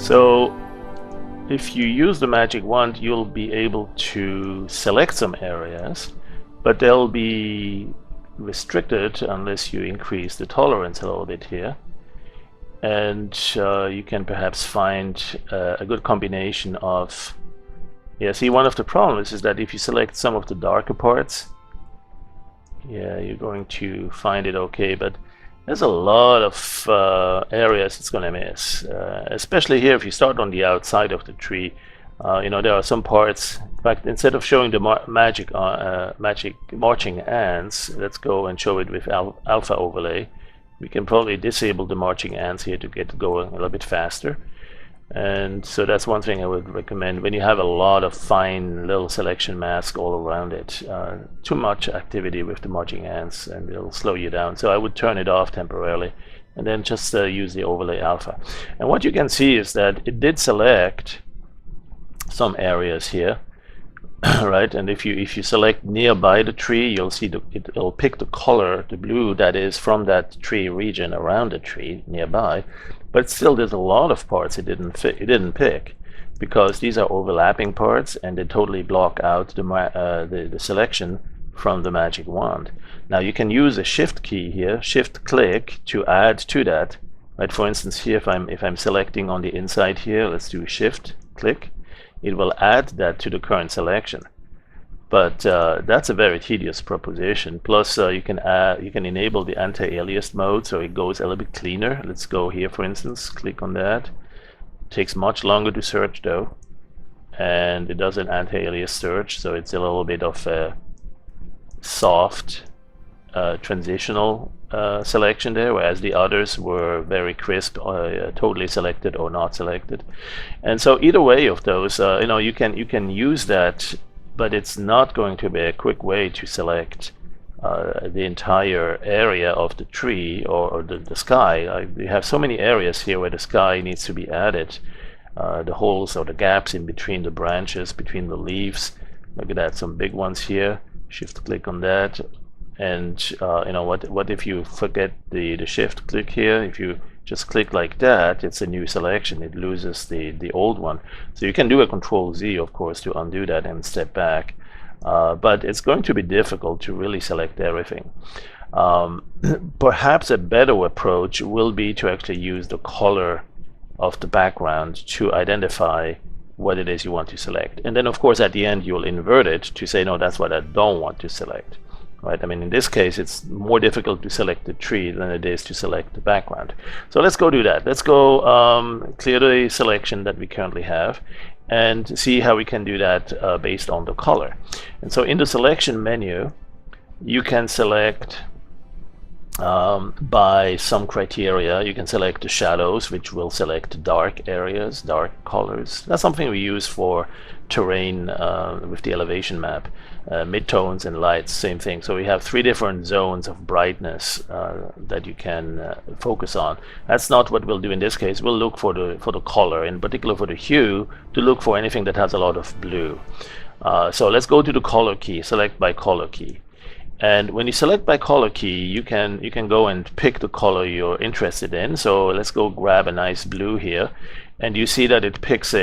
So if you use the magic wand, you'll be able to select some areas, but they'll be restricted unless you increase the tolerance a little bit here. And you can perhaps find a good combination of, see, one of the problems is that if you select some of the darker parts, you're going to find it okay, but there's a lot of areas it's going to miss, especially here if you start on the outside of the tree. There are some parts. In fact, instead of showing the magic marching ants, let's go and show it with alpha overlay. We can probably disable the marching ants here to get going a little bit faster. And so that's one thing I would recommend when you have a lot of fine little selection mask all around it. Too much activity with the marching ants and it'll slow you down. So I would turn it off temporarily and then just use the overlay alpha. And what you can see is that it did select some areas here, right? And if you select nearby the tree, you'll see it'll pick the color, the blue that is from that tree region around the tree nearby. But still, there's a lot of parts it didn't pick, because these are overlapping parts and they totally block out the selection from the magic wand. Now you can use a shift key here, shift click, to add to that. Right? For instance, here if I'm selecting on the inside here, let's do shift click. It will add that to the current selection. But that's a very tedious proposition. Plus, you can enable the anti-aliased mode, so it goes a little bit cleaner. Let's go here, for instance, click on that. It takes much longer to search though, and it does an anti-alias search, so it's a little bit of a soft transitional selection there, whereas the others were very crisp, totally selected or not selected. And so either way of those, you can use that. But it's not going to be a quick way to select the entire area of the tree or the sky. We have so many areas here where the sky needs to be added. The holes or the gaps in between the branches, between the leaves. Look at that, some big ones here. Shift click on that. And what if you forget the shift click here? If you just click like that, it's a new selection. It loses the old one. So you can do a Control Z, of course, to undo that and step back. But it's going to be difficult to really select everything. Perhaps a better approach will be to actually use the color of the background to identify what it is you want to select. And then, of course, at the end, you'll invert it to say, no, that's what I don't want to select. Right? I mean, in this case, it's more difficult to select the tree than it is to select the background. So let's go do that. Let's go clear the selection that we currently have and see how we can do that based on the color. And so in the selection menu, you can select by some criteria. You can select the shadows, which will select dark areas, dark colors. That's something we use for terrain with the elevation map. Midtones and lights, same thing. So we have 3 different zones of brightness that you can focus on. That's not what we'll do in this case. We'll look for the color, in particular for the hue, to look for anything that has a lot of blue. So let's go to the color key, select by color key. And when you select by color key, you can go and pick the color you're interested in. So let's go grab a nice blue here, and you see that it picks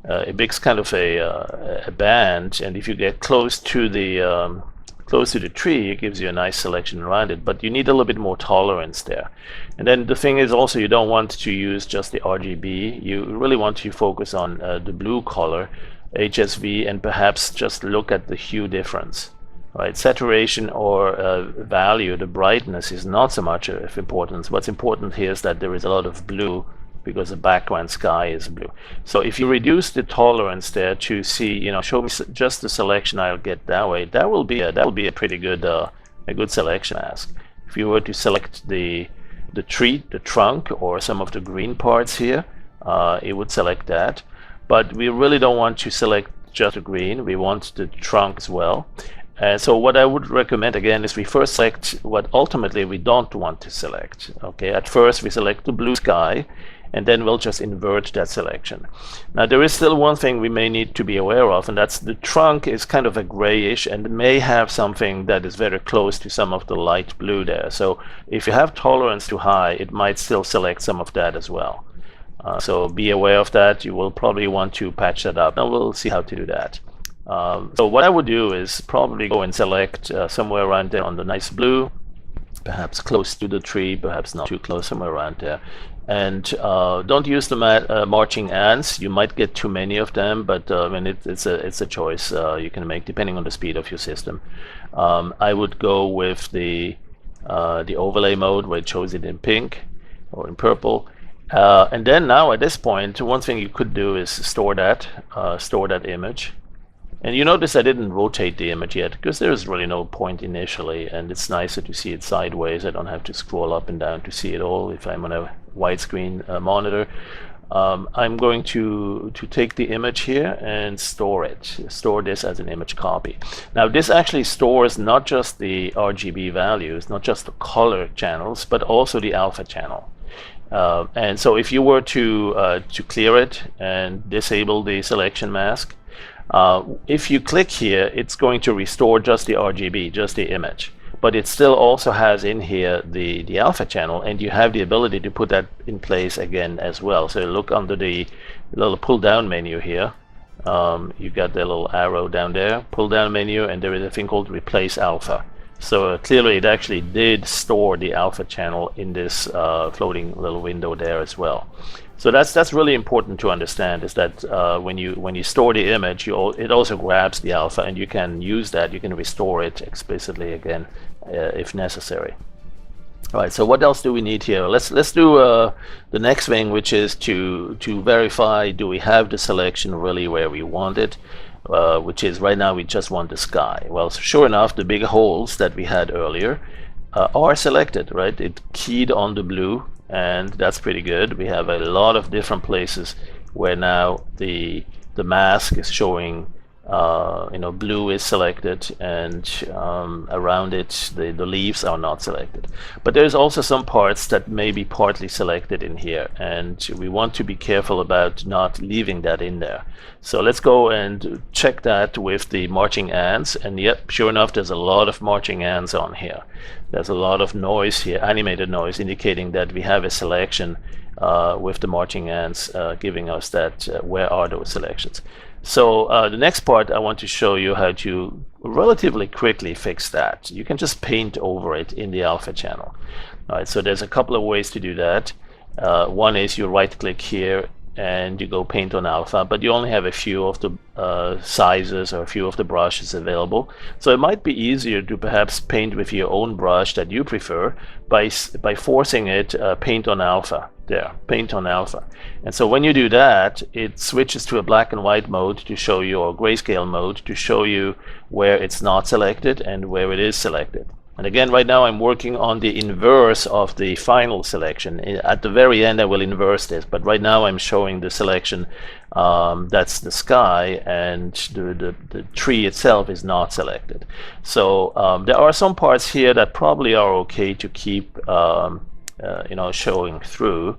it picks kind of a band, and if you get close to the tree, it gives you a nice selection around it. But you need a little bit more tolerance there. And then the thing is also, you don't want to use just the RGB. You really want to focus on the blue color, HSV, and perhaps just look at the hue difference. Right, saturation or value, the brightness is not so much of importance. What's important here is that there is a lot of blue because the background sky is blue. So if you reduce the tolerance there to see, show me just the selection I'll get that way, that will be a pretty good selection mask. If you were to select the tree, the trunk, or some of the green parts here, it would select that. But we really don't want to select just the green. We want the trunk as well. So what I would recommend again is we first select what ultimately we don't want to select. Okay, at first we select the blue sky, and then we'll just invert that selection. Now there is still one thing we may need to be aware of, and that's the trunk is kind of a grayish and may have something that is very close to some of the light blue there. So if you have tolerance too high, it might still select some of that as well. So be aware of that. You will probably want to patch that up, and we'll see how to do that. So what I would do is probably go and select somewhere around there on the nice blue, perhaps close to the tree, perhaps not too close, somewhere around there. And don't use the marching ants. You might get too many of them, but I mean it's a choice you can make depending on the speed of your system. I would go with the overlay mode where it shows it in pink or in purple. And then now at this point, one thing you could do is store that image. And you notice I didn't rotate the image yet because there's really no point initially, and it's nicer to see it sideways. I don't have to scroll up and down to see it all if I'm on a widescreen monitor. I'm going to take the image here and store this as an image copy. Now this actually stores not just the RGB values, not just the color channels, but also the alpha channel. And so if you were to clear it and disable the selection mask, if you click here, it's going to restore just the RGB, just the image. But it still also has in here the alpha channel, and you have the ability to put that in place again as well. So look under the little pull down menu here. You got the little arrow down there, pull down menu, and there is a thing called replace alpha. So clearly it actually did store the alpha channel in this floating little window there as well. So that's really important to understand, is that when you store the image, it also grabs the alpha, and you can use that. You can restore it explicitly again if necessary. All right. So what else do we need here? Let's do the next thing, which is to verify, do we have the selection really where we want it? Which is right now we just want the sky. Well, sure enough, the big holes that we had earlier are selected, right? It keyed on the blue, and that's pretty good. We have a lot of different places where now the mask is showing blue is selected, and around it the leaves are not selected. But there's also some parts that may be partly selected in here, and we want to be careful about not leaving that in there. So let's go and check that with the marching ants, and yep, sure enough, there's a lot of marching ants on here. There's a lot of noise here, animated noise, indicating that we have a selection with the marching ants giving us that where are those selections. So the next part, I want to show you how to relatively quickly fix that. You can just paint over it in the alpha channel. All right, so there's a couple of ways to do that. One is you right click here and you go paint on alpha, but you only have a few of the sizes or a few of the brushes available. So it might be easier to perhaps paint with your own brush that you prefer by forcing it paint on alpha. There, paint on alpha. And so when you do that, it switches to a black and white mode to show you, or grayscale mode to show you where it's not selected and where it is selected. And again, right now I'm working on the inverse of the final selection. At the very end I will inverse this, but right now I'm showing the selection that's the sky, and the tree itself is not selected. So there are some parts here that probably are okay to keep showing through.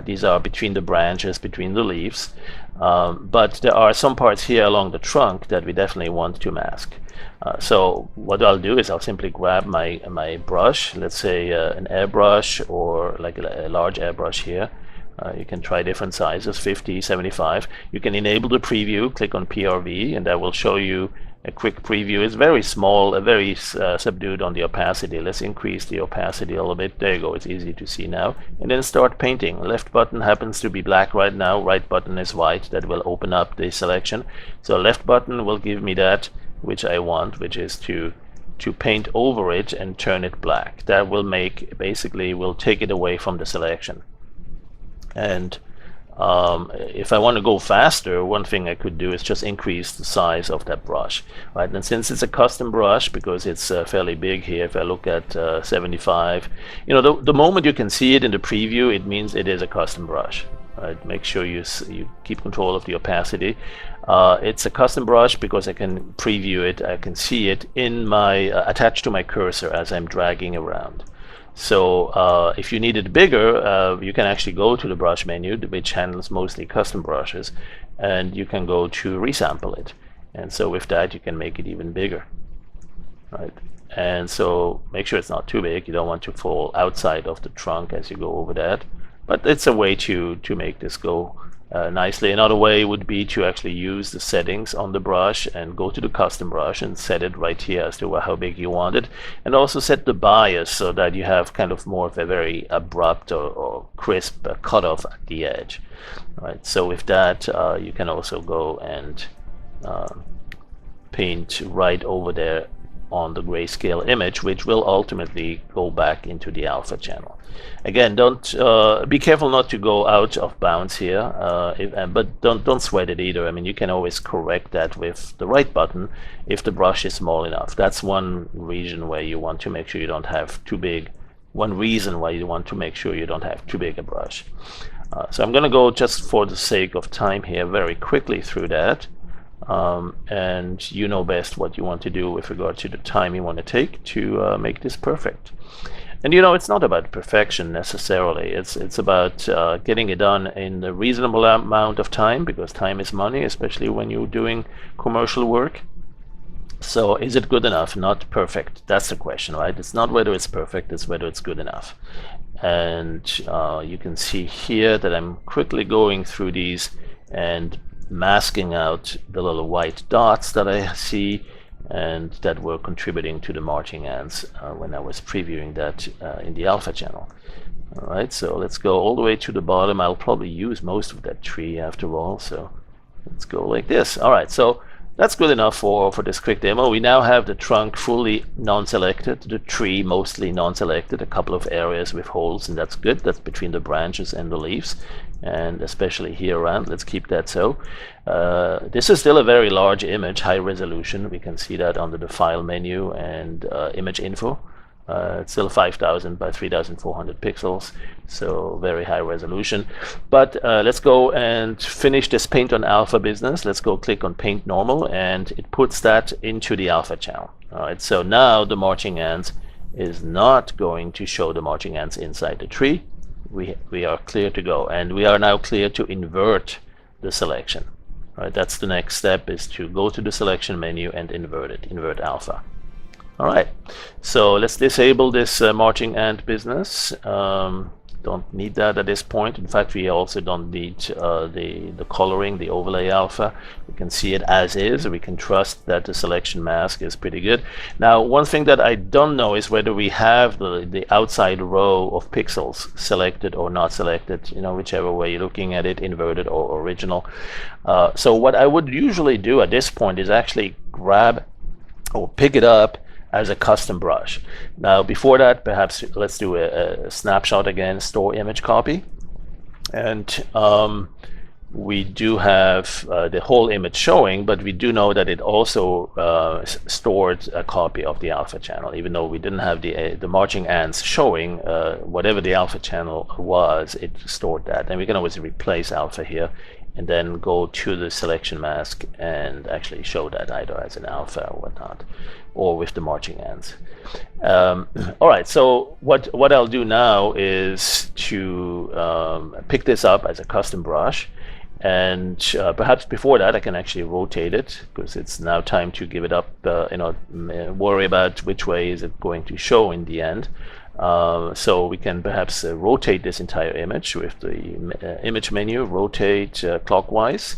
These are between the branches, between the leaves, but there are some parts here along the trunk that we definitely want to mask. So what I'll do is I'll simply grab my brush, let's say an airbrush or like a large airbrush here. You can try different sizes, 50, 75. You can enable the preview, click on PRV, and that will show you a quick preview. It's very small, very subdued on the opacity. Let's increase the opacity a little bit. There you go, it's easy to see now. And then start painting. Left button happens to be black right now, right button is white. That will open up the selection. So left button will give me that which I want, which is to paint over it and turn it black. That will basically will take it away from the selection. And if I want to go faster, one thing I could do is just increase the size of that brush, right? And since it's a custom brush, because it's fairly big here, if I look at 75, the moment you can see it in the preview, it means it is a custom brush, right? Make sure you keep control of the opacity. It's a custom brush because I can preview it, I can see it in my attached to my cursor as I'm dragging around. So if you need it bigger, you can actually go to the brush menu, which handles mostly custom brushes, and you can go to resample it. And so with that, you can make it even bigger, right? And so make sure it's not too big. You don't want to fall outside of the trunk as you go over that. But it's a way to make this go nicely. Another way would be to actually use the settings on the brush and go to the custom brush and set it right here as to how big you want it, and also set the bias so that you have kind of more of a very abrupt or crisp cutoff at the edge. All right, so with that you can also go and paint right over there on the grayscale image, which will ultimately go back into the alpha channel. Again, don't be careful not to go out of bounds here, but don't sweat it either. I mean, you can always correct that with the right button if the brush is small enough. That's one reason where you want to make sure you don't have too big. One reason why you want to make sure you don't have too big a brush. So I'm going to go, just for the sake of time here, very quickly through that. And you know best what you want to do with regard to the time you want to take to make this perfect. And it's not about perfection necessarily. It's about getting it done in a reasonable amount of time, because time is money, especially when you're doing commercial work. So is it good enough? Not perfect. That's the question, right? It's not whether it's perfect, it's whether it's good enough. And you can see here that I'm quickly going through these and masking out the little white dots that I see and that were contributing to the marching ants when I was previewing that in the alpha channel. Alright, so let's go all the way to the bottom. I'll probably use most of that tree after all, so let's go like this. Alright, so that's good enough for this quick demo. We now have the trunk fully non-selected, the tree mostly non-selected, a couple of areas with holes, and that's good. That's between the branches and the leaves, and especially here around. Let's keep that so. This is still a very large image, high resolution. We can see that under the file menu and image info. It's still 5000 by 3400 pixels, so very high resolution. But let's go and finish this paint on alpha business. Let's go click on paint normal, and it puts that into the alpha channel. All right, so now the marching ants is not going to show the marching ants inside the tree. We are clear to go, and we are now clear to invert the selection. All right, that's the next step, is to go to the selection menu and invert it, invert alpha. Alright, so let's disable this marching ant business. Don't need that at this point. In fact, we also don't need the coloring, the overlay alpha. We can see it as is. We can trust that the selection mask is pretty good. Now, one thing that I don't know is whether we have the outside row of pixels selected or not selected, whichever way you're looking at it, inverted or original. So what I would usually do at this point is actually grab or pick it up as a custom brush. Now, before that, perhaps let's do a snapshot again, store image copy. And we do have the whole image showing, but we do know that it also stored a copy of the alpha channel, even though we didn't have the marching ants showing. Whatever the alpha channel was, it stored that. And we can always replace alpha here and then go to the selection mask and actually show that either as an alpha or whatnot, or with the marching ants. All right, so what I'll do now is to pick this up as a custom brush, and perhaps before that I can actually rotate it, because it's now time to give it up, worry about which way is it going to show in the end. So we can perhaps rotate this entire image with the image menu, rotate clockwise,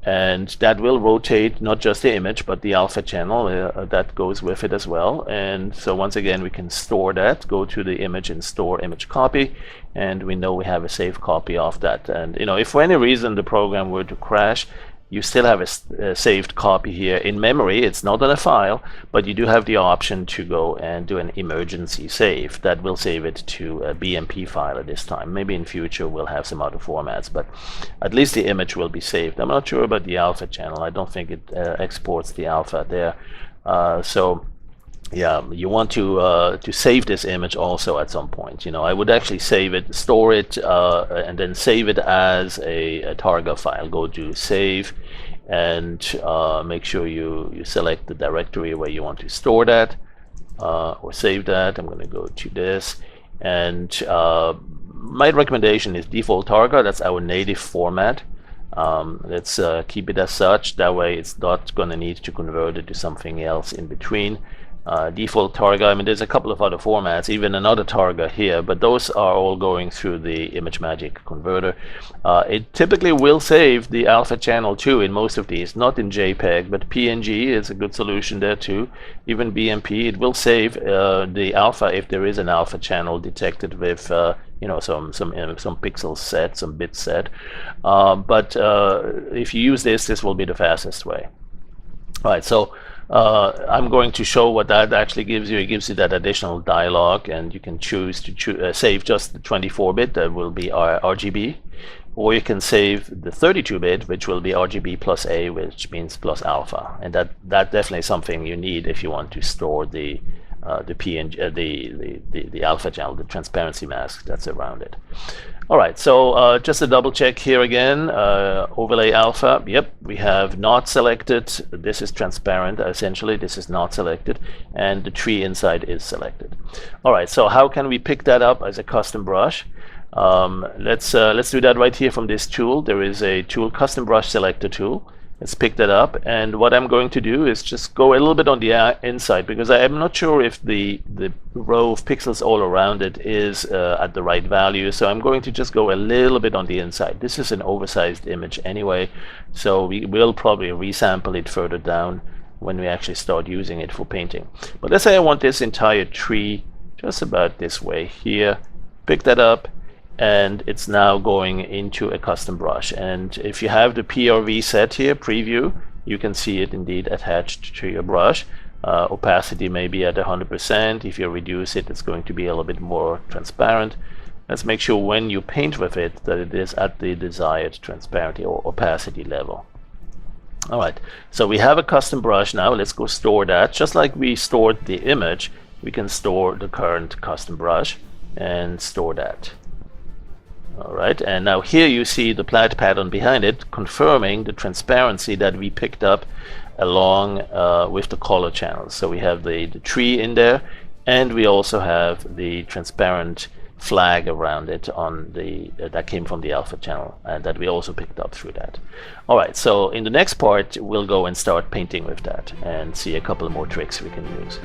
and that will rotate not just the image but the alpha channel that goes with it as well. And so once again we can store that, go to the image and store image copy, and we know we have a safe copy of that. And if for any reason the program were to crash, you still have a saved copy here in memory. It's not on a file, but you do have the option to go and do an emergency save. That will save it to a BMP file at this time. Maybe in future we'll have some other formats, but at least the image will be saved. I'm not sure about the alpha channel. I don't think it exports the alpha there. So yeah, you want to save this image also at some point. I would actually save it, store it, and then save it as a Targa file. Go to save, and make sure you select the directory where you want to store that or save that. I'm going to go to this, and my recommendation is default Targa. That's our native format. Let's keep it as such. That way it's not going to need to convert it to something else in between. default Targa. I mean, there's a couple of other formats, even another Targa here, but those are all going through the ImageMagick converter. It typically will save the alpha channel too in most of these, not in JPEG, but PNG is a good solution there too. Even BMP, it will save the alpha if there is an alpha channel detected with you know, some pixels set, some bits set. But if you use this will be the fastest way. All right, so I'm going to show what that actually gives you. It gives you that additional dialog, and you can choose to save just the 24-bit, that will be RGB, or you can save the 32-bit, which will be RGB plus A, which means plus alpha, and that definitely is something you need if you want to store the PNG, the alpha channel, the transparency mask that's around it. All right, so just a double check here again. Overlay alpha, yep, we have not selected. This is transparent, essentially. This is not selected, and the tree inside is selected. All right, so how can we pick that up as a custom brush? Let's do that right here from this tool. There is a tool, custom brush selector tool. Let's pick that up, and what I'm going to do is just go a little bit on the inside, because I am not sure if the row of pixels all around it is at the right value, so I'm going to just go a little bit on the inside. This is an oversized image anyway, so we will probably resample it further down when we actually start using it for painting. But let's say I want this entire tree just about this way here. Pick that up, and it's now going into a custom brush. And if you have the PRV set here, preview, you can see it indeed attached to your brush. Opacity may be at 100%. If you reduce it, it's going to be a little bit more transparent. Let's make sure when you paint with it that it is at the desired transparency or opacity level. All right, so we have a custom brush now. Let's go store that. Just like we stored the image, we can store the current custom brush and store that. All right, and now here you see the plaid pattern behind it, confirming the transparency that we picked up along with the color channels. So we have the tree in there, and we also have the transparent flag around it on the that came from the alpha channel, and that we also picked up through that. All right, so in the next part we'll go and start painting with that and see a couple more tricks we can use.